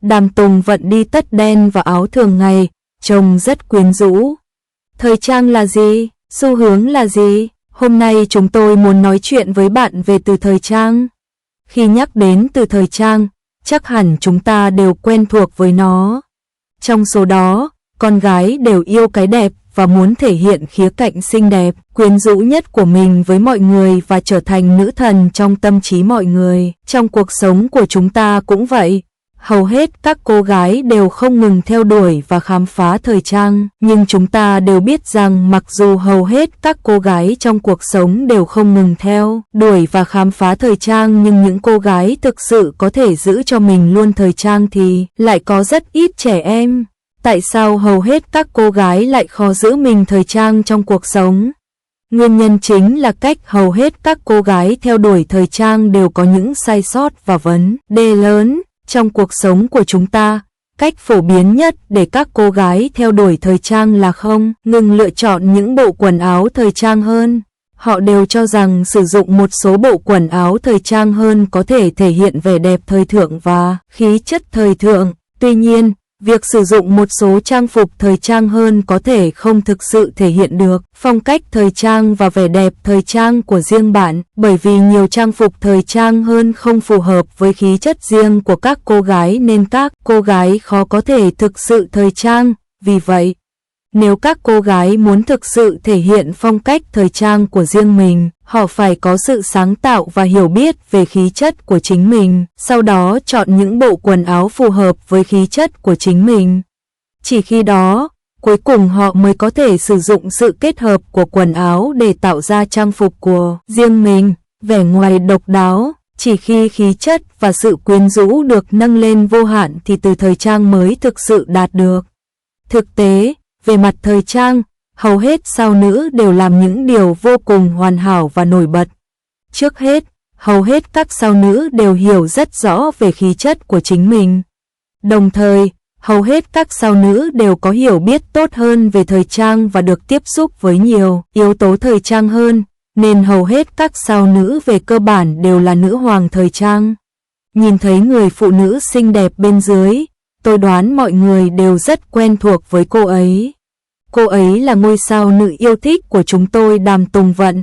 Đàm Tùng Vận đi tất đen và áo thường ngày, trông rất quyến rũ. Thời trang là gì? Xu hướng là gì? Hôm nay chúng tôi muốn nói chuyện với bạn về từ thời trang. Khi nhắc đến từ thời trang, chắc hẳn chúng ta đều quen thuộc với nó. Trong số đó, con gái đều yêu cái đẹp và muốn thể hiện khía cạnh xinh đẹp, quyến rũ nhất của mình với mọi người và trở thành nữ thần trong tâm trí mọi người. Trong cuộc sống của chúng ta cũng vậy. Hầu hết các cô gái đều không ngừng theo đuổi và khám phá thời trang, nhưng chúng ta đều biết rằng mặc dù hầu hết các cô gái trong cuộc sống đều không ngừng theo đuổi và khám phá thời trang, nhưng những cô gái thực sự có thể giữ cho mình luôn thời trang thì lại có rất ít trẻ em. Tại sao hầu hết các cô gái lại khó giữ mình thời trang trong cuộc sống? Nguyên nhân chính là cách hầu hết các cô gái theo đuổi thời trang đều có những sai sót và vấn đề lớn. Trong cuộc sống của chúng ta, cách phổ biến nhất để các cô gái theo đuổi thời trang là không ngừng lựa chọn những bộ quần áo thời trang hơn. Họ đều cho rằng sử dụng một số bộ quần áo thời trang hơn có thể thể hiện vẻ đẹp thời thượng và khí chất thời thượng. Tuy nhiên, việc sử dụng một số trang phục thời trang hơn có thể không thực sự thể hiện được phong cách thời trang và vẻ đẹp thời trang của riêng bạn, bởi vì nhiều trang phục thời trang hơn không phù hợp với khí chất riêng của các cô gái nên các cô gái khó có thể thực sự thời trang. Vì vậy, nếu các cô gái muốn thực sự thể hiện phong cách thời trang của riêng mình, họ phải có sự sáng tạo và hiểu biết về khí chất của chính mình, sau đó chọn những bộ quần áo phù hợp với khí chất của chính mình. Chỉ khi đó, cuối cùng họ mới có thể sử dụng sự kết hợp của quần áo để tạo ra trang phục của riêng mình, vẻ ngoài độc đáo. Chỉ khi khí chất và sự quyến rũ được nâng lên vô hạn thì từ thời trang mới thực sự đạt được. Thực tế, về mặt thời trang, hầu hết sao nữ đều làm những điều vô cùng hoàn hảo và nổi bật. Trước hết, hầu hết các sao nữ đều hiểu rất rõ về khí chất của chính mình. Đồng thời, hầu hết các sao nữ đều có hiểu biết tốt hơn về thời trang và được tiếp xúc với nhiều yếu tố thời trang hơn, nên hầu hết các sao nữ về cơ bản đều là nữ hoàng thời trang. Nhìn thấy người phụ nữ xinh đẹp bên dưới, tôi đoán mọi người đều rất quen thuộc với cô ấy. Cô ấy là ngôi sao nữ yêu thích của chúng tôi, Đàm Tùng Vận.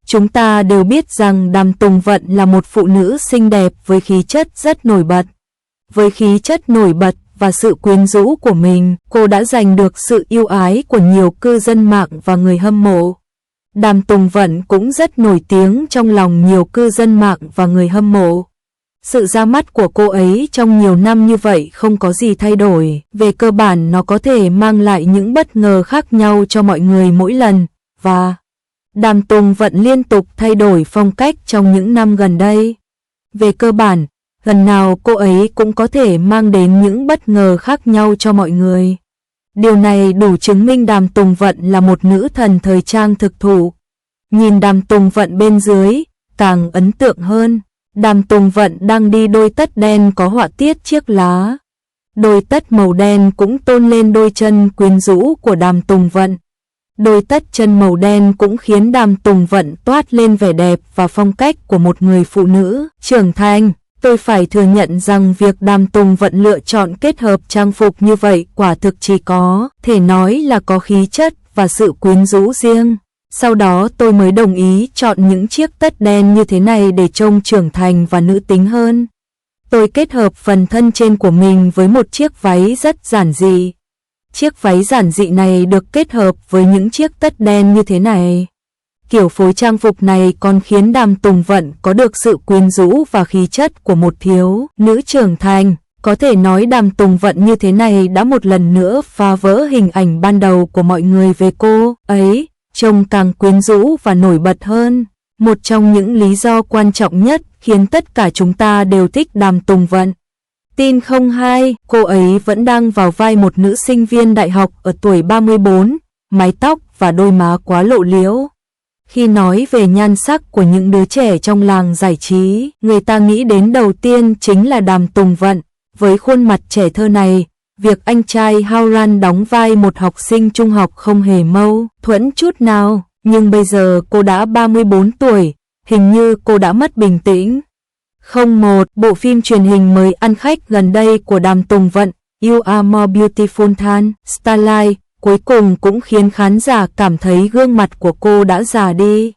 Chúng ta đều biết rằng Đàm Tùng Vận là một phụ nữ xinh đẹp với khí chất rất nổi bật. Với khí chất nổi bật và sự quyến rũ của mình, cô đã giành được sự yêu ái của nhiều cư dân mạng và người hâm mộ. Đàm Tùng Vận cũng rất nổi tiếng trong lòng nhiều cư dân mạng và người hâm mộ. Sự ra mắt của cô ấy trong nhiều năm như vậy không có gì thay đổi. Về cơ bản nó có thể mang lại những bất ngờ khác nhau cho mọi người mỗi lần, và Đàm Tùng Vận liên tục thay đổi phong cách trong những năm gần đây. Về cơ bản, lần nào cô ấy cũng có thể mang đến những bất ngờ khác nhau cho mọi người. Điều này đủ chứng minh Đàm Tùng Vận là một nữ thần thời trang thực thụ. Nhìn Đàm Tùng Vận bên dưới, càng ấn tượng hơn. Đàm Tùng Vận đang đi đôi tất đen có họa tiết chiếc lá. Đôi tất màu đen cũng tôn lên đôi chân quyến rũ của Đàm Tùng Vận. Đôi tất chân màu đen cũng khiến Đàm Tùng Vận toát lên vẻ đẹp và phong cách của một người phụ nữ trưởng thành. Tôi phải thừa nhận rằng việc Đàm Tùng Vận lựa chọn kết hợp trang phục như vậy quả thực chỉ có thể nói là có khí chất và sự quyến rũ riêng. Sau đó tôi mới đồng ý chọn những chiếc tất đen như thế này để trông trưởng thành và nữ tính hơn. Tôi kết hợp phần thân trên của mình với một chiếc váy rất giản dị. Chiếc váy giản dị này được kết hợp với những chiếc tất đen như thế này. Kiểu phối trang phục này còn khiến Đàm Tùng Vận có được sự quyến rũ và khí chất của một thiếu nữ trưởng thành. Có thể nói Đàm Tùng Vận như thế này đã một lần nữa phá vỡ hình ảnh ban đầu của mọi người về cô ấy, trông càng quyến rũ và nổi bật hơn. Một trong những lý do quan trọng nhất khiến tất cả chúng ta đều thích Đàm Tùng Vận. Tin không hay, cô ấy vẫn đang vào vai một nữ sinh viên đại học ở tuổi 34, mái tóc và đôi má quá lộ liễu. Khi nói về nhan sắc của những đứa trẻ trong làng giải trí, người ta nghĩ đến đầu tiên chính là Đàm Tùng Vận. Với khuôn mặt trẻ thơ này, việc anh trai Howran đóng vai một học sinh trung học không hề mâu thuẫn chút nào. Nhưng bây giờ cô đã 34 tuổi, hình như cô đã mất bình tĩnh. 01. Bộ phim truyền hình mới ăn khách gần đây của Đàm Tùng Vận, You Are More Beautiful Than Starlight, cuối cùng cũng khiến khán giả cảm thấy gương mặt của cô đã già đi.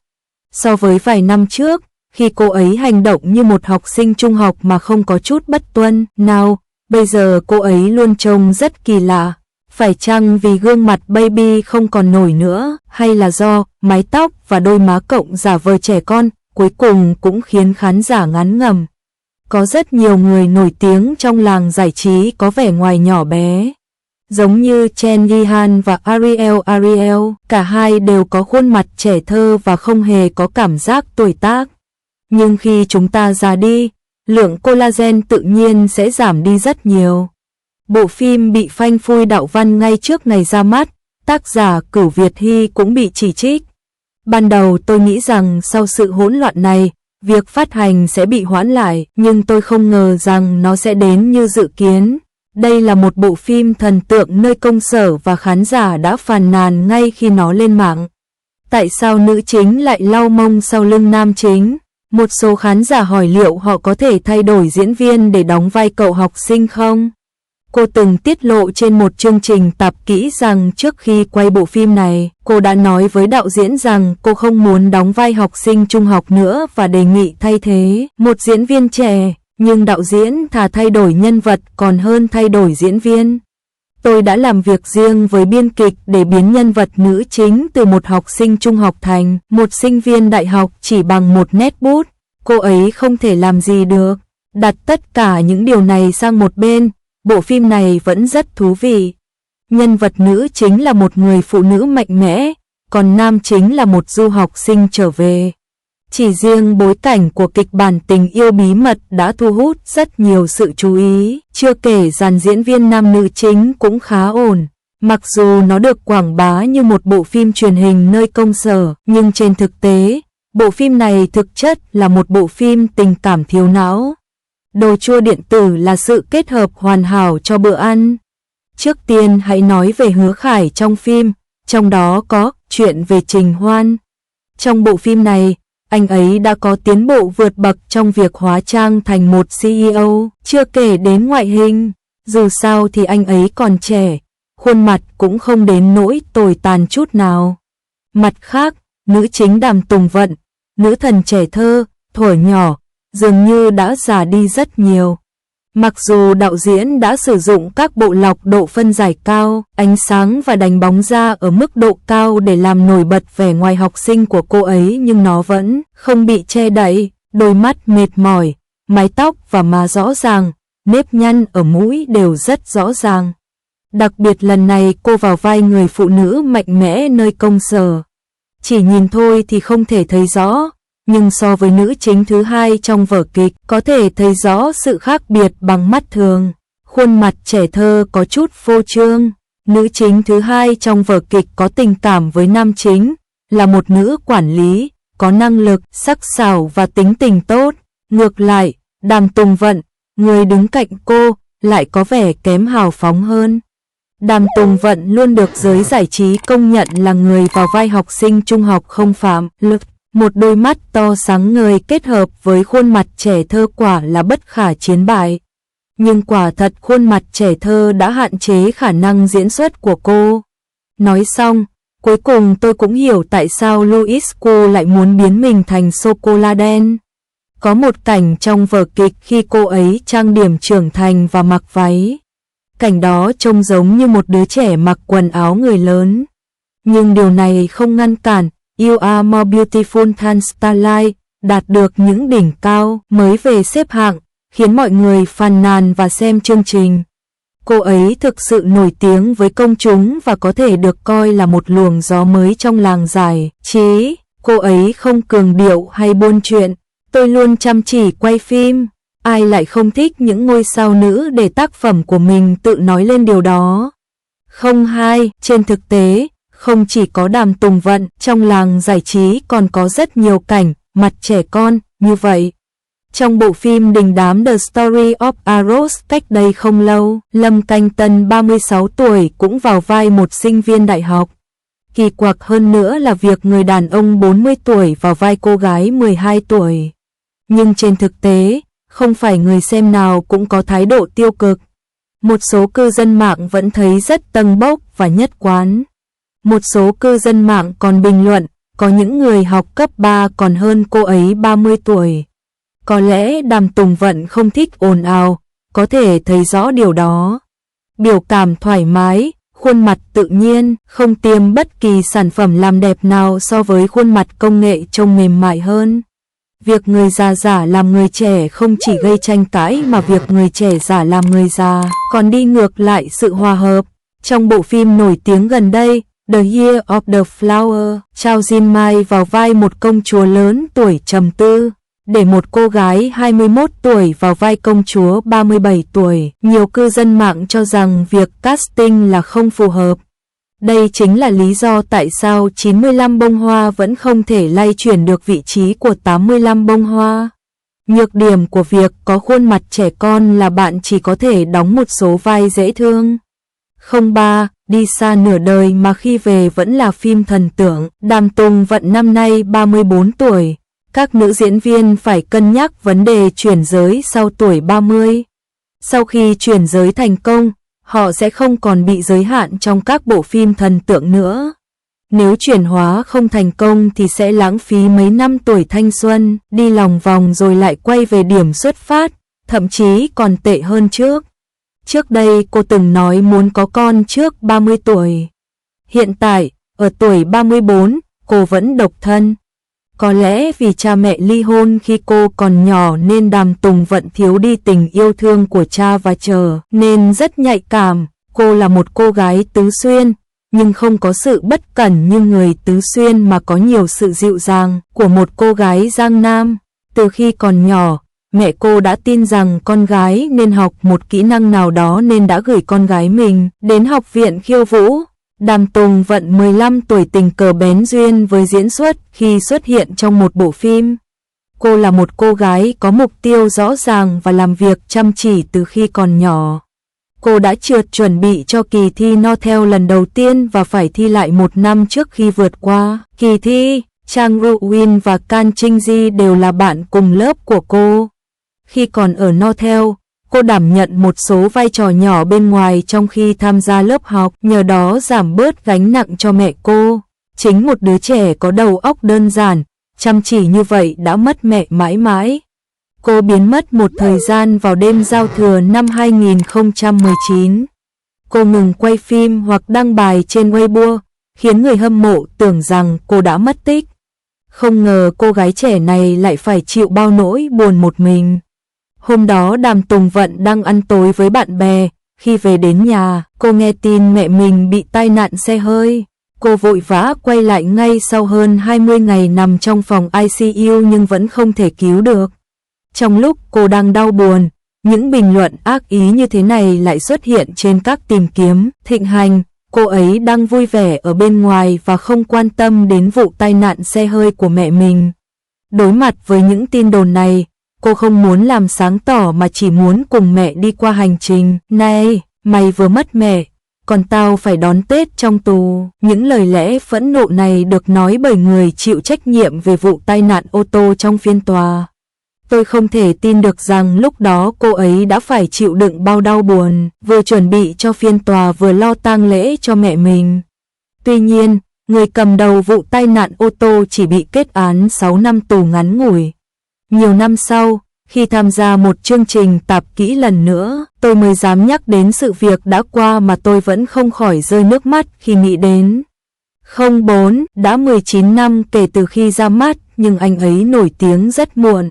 So với vài năm trước, khi cô ấy hành động như một học sinh trung học mà không có chút bất tuân nào, bây giờ cô ấy luôn trông rất kỳ lạ. Phải chăng vì gương mặt baby không còn nổi nữa, hay là do mái tóc và đôi má cộng giả vờ trẻ con, cuối cùng cũng khiến khán giả ngán ngẩm. Có rất nhiều người nổi tiếng trong làng giải trí có vẻ ngoài nhỏ bé, giống như Chen Yihan và Ariel, cả hai đều có khuôn mặt trẻ thơ và không hề có cảm giác tuổi tác. Nhưng khi chúng ta già đi, lượng collagen tự nhiên sẽ giảm đi rất nhiều. Bộ phim bị phanh phui đạo văn ngay trước ngày ra mắt, tác giả Cửu Việt Hy cũng bị chỉ trích. Ban đầu tôi nghĩ rằng sau sự hỗn loạn này, việc phát hành sẽ bị hoãn lại, nhưng tôi không ngờ rằng nó sẽ đến như dự kiến. Đây là một bộ phim thần tượng nơi công sở và khán giả đã phàn nàn ngay khi nó lên mạng. Tại sao nữ chính lại lau mông sau lưng nam chính? Một số khán giả hỏi liệu họ có thể thay đổi diễn viên để đóng vai cậu học sinh không? Cô từng tiết lộ trên một chương trình tạp kỹ rằng trước khi quay bộ phim này, cô đã nói với đạo diễn rằng cô không muốn đóng vai học sinh trung học nữa và đề nghị thay thế một diễn viên trẻ, nhưng đạo diễn thà thay đổi nhân vật còn hơn thay đổi diễn viên. Tôi đã làm việc riêng với biên kịch để biến nhân vật nữ chính từ một học sinh trung học thành một sinh viên đại học chỉ bằng một nét bút. Cô ấy không thể làm gì được. Đặt tất cả những điều này sang một bên, bộ phim này vẫn rất thú vị. Nhân vật nữ chính là một người phụ nữ mạnh mẽ, còn nam chính là một du học sinh trở về. Chỉ riêng bối cảnh của kịch bản tình yêu bí mật đã thu hút rất nhiều sự chú ý, chưa kể dàn diễn viên nam nữ chính cũng khá ổn. Mặc dù nó được quảng bá như một bộ phim truyền hình nơi công sở, nhưng trên thực tế, bộ phim này thực chất là một bộ phim tình cảm thiếu não. Đồ chua điện tử là sự kết hợp hoàn hảo cho bữa ăn. Trước tiên hãy nói về Hứa Khải trong phim, trong đó có chuyện về Trình Hoan. Trong bộ phim này, anh ấy đã có tiến bộ vượt bậc trong việc hóa trang thành một CEO, chưa kể đến ngoại hình. Dù sao thì anh ấy còn trẻ, khuôn mặt cũng không đến nỗi tồi tàn chút nào. Mặt khác, nữ chính Đàm Tùng Vận, nữ thần trẻ thơ, thuở nhỏ, dường như đã già đi rất nhiều. Mặc dù đạo diễn đã sử dụng các bộ lọc độ phân giải cao, ánh sáng và đánh bóng ra ở mức độ cao để làm nổi bật vẻ ngoài học sinh của cô ấy, nhưng nó vẫn không bị che đậy. Đôi mắt mệt mỏi, mái tóc và má rõ ràng, nếp nhăn ở mũi đều rất rõ ràng. Đặc biệt lần này cô vào vai người phụ nữ mạnh mẽ nơi công sở. Chỉ nhìn thôi thì không thể thấy rõ, nhưng so với nữ chính thứ hai trong vở kịch, có thể thấy rõ sự khác biệt bằng mắt thường. Khuôn mặt trẻ thơ có chút phô trương. Nữ chính thứ hai trong vở kịch có tình cảm với nam chính, là một nữ quản lý, có năng lực, sắc sảo và tính tình tốt. Ngược lại, Đàm Tùng Vận, người đứng cạnh cô, lại có vẻ kém hào phóng hơn. Đàm Tùng Vận luôn được giới giải trí công nhận là người vào vai học sinh trung học không phạm lực. Một đôi mắt to sáng ngời kết hợp với khuôn mặt trẻ thơ quả là bất khả chiến bại. Nhưng quả thật khuôn mặt trẻ thơ đã hạn chế khả năng diễn xuất của cô. Nói xong, cuối cùng tôi cũng hiểu tại sao Louis cô lại muốn biến mình thành sô-cô-la đen. Có một cảnh trong vở kịch khi cô ấy trang điểm trưởng thành và mặc váy. Cảnh đó trông giống như một đứa trẻ mặc quần áo người lớn. Nhưng điều này không ngăn cản You Are More Beautiful Than Starlight đạt được những đỉnh cao mới về xếp hạng, khiến mọi người phàn nàn và xem chương trình. Cô ấy thực sự nổi tiếng với công chúng và có thể được coi là một luồng gió mới trong làng giải trí. Cô ấy không cường điệu hay buôn chuyện. Tôi luôn chăm chỉ quay phim. Ai lại không thích những ngôi sao nữ để tác phẩm của mình tự nói lên điều đó. Không hai, trên thực tế, không chỉ có Đàm Tùng Vận, trong làng giải trí còn có rất nhiều cảnh mặt trẻ con như vậy. Trong bộ phim đình đám The Story of a Rose cách đây không lâu, Lâm Canh Tân 36 tuổi cũng vào vai một sinh viên đại học. Kỳ quặc hơn nữa là việc người đàn ông 40 tuổi vào vai cô gái 12 tuổi. Nhưng trên thực tế, không phải người xem nào cũng có thái độ tiêu cực. Một số cư dân mạng vẫn thấy rất tâng bốc và nhất quán. Một số cư dân mạng còn bình luận, có những người học cấp 3 còn hơn cô ấy 30 tuổi. Có lẽ Đàm Tùng Vận không thích ồn ào, có thể thấy rõ điều đó. Biểu cảm thoải mái, khuôn mặt tự nhiên, không tiêm bất kỳ sản phẩm làm đẹp nào so với khuôn mặt công nghệ trông mềm mại hơn. Việc người già giả làm người trẻ không chỉ gây tranh cãi mà việc người trẻ giả làm người già còn đi ngược lại sự hòa hợp. Trong bộ phim nổi tiếng gần đây, The Year of the Flower, Chao Jin Mai vào vai một công chúa lớn tuổi trầm tư, để một cô gái 21 tuổi vào vai công chúa 37 tuổi. Nhiều cư dân mạng cho rằng việc casting là không phù hợp. Đây chính là lý do tại sao 95 bông hoa vẫn không thể lay chuyển được vị trí của 85 bông hoa. Nhược điểm của việc có khuôn mặt trẻ con là bạn chỉ có thể đóng một số vai dễ thương. 03. Đi xa nửa đời mà khi về vẫn là phim thần tượng. Đàm Tùng Vận năm nay 34 tuổi. Các nữ diễn viên phải cân nhắc vấn đề chuyển giới sau tuổi 30. Sau khi chuyển giới thành công, họ sẽ không còn bị giới hạn trong các bộ phim thần tượng nữa. Nếu chuyển hóa không thành công thì sẽ lãng phí mấy năm tuổi thanh xuân, đi lòng vòng rồi lại quay về điểm xuất phát, thậm chí còn tệ hơn trước. Trước đây cô từng nói muốn có con trước 30 tuổi. Hiện tại, ở tuổi 34, cô vẫn độc thân. Có lẽ vì cha mẹ ly hôn khi cô còn nhỏ nên Đàm Tùng Vận thiếu đi tình yêu thương của cha và nên rất nhạy cảm. Cô là một cô gái tứ xuyên, nhưng không có sự bất cẩn như người tứ xuyên mà có nhiều sự dịu dàng của một cô gái Giang Nam. Từ khi còn nhỏ, mẹ cô đã tin rằng con gái nên học một kỹ năng nào đó nên đã gửi con gái mình đến học viện khiêu vũ. Đàm Tùng Vận 15 tuổi tình cờ bén duyên với diễn xuất khi xuất hiện trong một bộ phim. Cô là một cô gái có mục tiêu rõ ràng và làm việc chăm chỉ từ khi còn nhỏ. Cô đã trượt chuẩn bị cho kỳ thi Notel lần đầu tiên và phải thi lại một năm trước khi vượt qua kỳ thi. Chang Ru-win và Can Ching-ji đều là bạn cùng lớp của cô. Khi còn ở Notel, cô đảm nhận một số vai trò nhỏ bên ngoài trong khi tham gia lớp học, nhờ đó giảm bớt gánh nặng cho mẹ cô. Chính một đứa trẻ có đầu óc đơn giản, chăm chỉ như vậy đã mất mẹ mãi mãi. Cô biến mất một thời gian vào đêm giao thừa năm 2019. Cô ngừng quay phim hoặc đăng bài trên Weibo, khiến người hâm mộ tưởng rằng cô đã mất tích. Không ngờ cô gái trẻ này lại phải chịu bao nỗi buồn một mình. Hôm đó Đàm Tùng Vận đang ăn tối với bạn bè, khi về đến nhà, cô nghe tin mẹ mình bị tai nạn xe hơi. Cô vội vã quay lại ngay sau hơn 20 ngày nằm trong phòng ICU nhưng vẫn không thể cứu được. Trong lúc cô đang đau buồn, những bình luận ác ý như thế này lại xuất hiện trên các tìm kiếm thịnh hành. Cô ấy đang vui vẻ ở bên ngoài và không quan tâm đến vụ tai nạn xe hơi của mẹ mình. Đối mặt với những tin đồn này, cô không muốn làm sáng tỏ mà chỉ muốn cùng mẹ đi qua hành trình. Này, mày vừa mất mẹ, còn tao phải đón Tết trong tù. Những lời lẽ phẫn nộ này được nói bởi người chịu trách nhiệm về vụ tai nạn ô tô trong phiên tòa. Tôi không thể tin được rằng lúc đó cô ấy đã phải chịu đựng bao đau buồn, vừa chuẩn bị cho phiên tòa vừa lo tang lễ cho mẹ mình. Tuy nhiên, người cầm đầu vụ tai nạn ô tô chỉ bị kết án 6 năm tù ngắn ngủi. Nhiều năm sau, khi tham gia một chương trình tạp kỹ lần nữa, tôi mới dám nhắc đến sự việc đã qua mà tôi vẫn không khỏi rơi nước mắt khi nghĩ đến. 04, đã 19 năm kể từ khi ra mắt, nhưng anh ấy nổi tiếng rất muộn.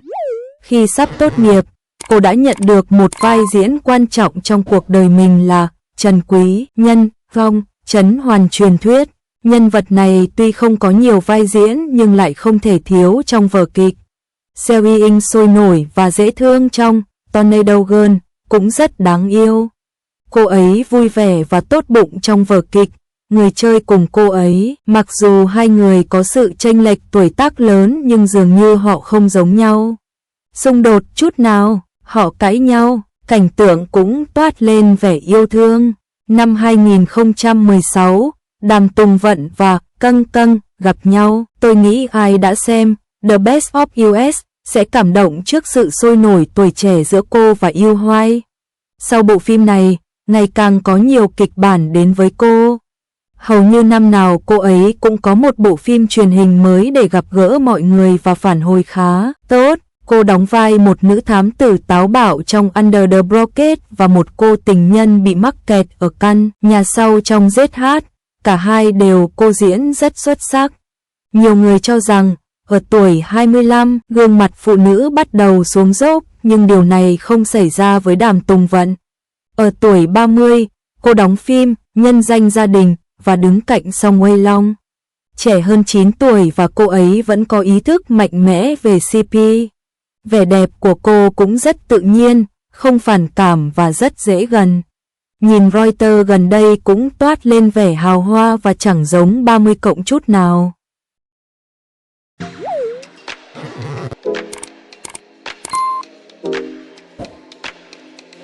Khi sắp tốt nghiệp, cô đã nhận được một vai diễn quan trọng trong cuộc đời mình là Trần Quý, nhân vong Trấn Hoàn truyền thuyết. Nhân vật này tuy không có nhiều vai diễn nhưng lại không thể thiếu trong vở kịch. Seo In sôi nổi và dễ thương trong Tornado Girl cũng rất đáng yêu. Cô ấy vui vẻ và tốt bụng trong vở kịch. Người chơi cùng cô ấy, mặc dù hai người có sự chênh lệch tuổi tác lớn nhưng dường như họ không giống nhau. Xung đột chút nào, họ cãi nhau, cảnh tượng cũng toát lên vẻ yêu thương. Năm 2016, Đàm Tùng Vận và Căng Căng gặp nhau. Tôi nghĩ ai đã xem The Best of US sẽ cảm động trước sự sôi nổi tuổi trẻ giữa cô và Yêu Hoai. Sau bộ phim này, ngày càng có nhiều kịch bản đến với cô. Hầu như năm nào cô ấy cũng có một bộ phim truyền hình mới để gặp gỡ mọi người và phản hồi khá tốt. Cô đóng vai một nữ thám tử táo bạo trong Under the Blockade và một cô tình nhân bị mắc kẹt ở căn nhà sau trong ZH. Cả hai đều cô diễn rất xuất sắc. Nhiều người cho rằng, ở tuổi 25, gương mặt phụ nữ bắt đầu xuống dốc, nhưng điều này không xảy ra với Đàm Tùng Vận. Ở tuổi 30, cô đóng phim Nhân danh gia đình và đứng cạnh Song Hye Long. Trẻ hơn 9 tuổi và cô ấy vẫn có ý thức mạnh mẽ về CP. Vẻ đẹp của cô cũng rất tự nhiên, không phản cảm và rất dễ gần. Nhìn Reuters gần đây cũng toát lên vẻ hào hoa và chẳng giống 30 cộng chút nào.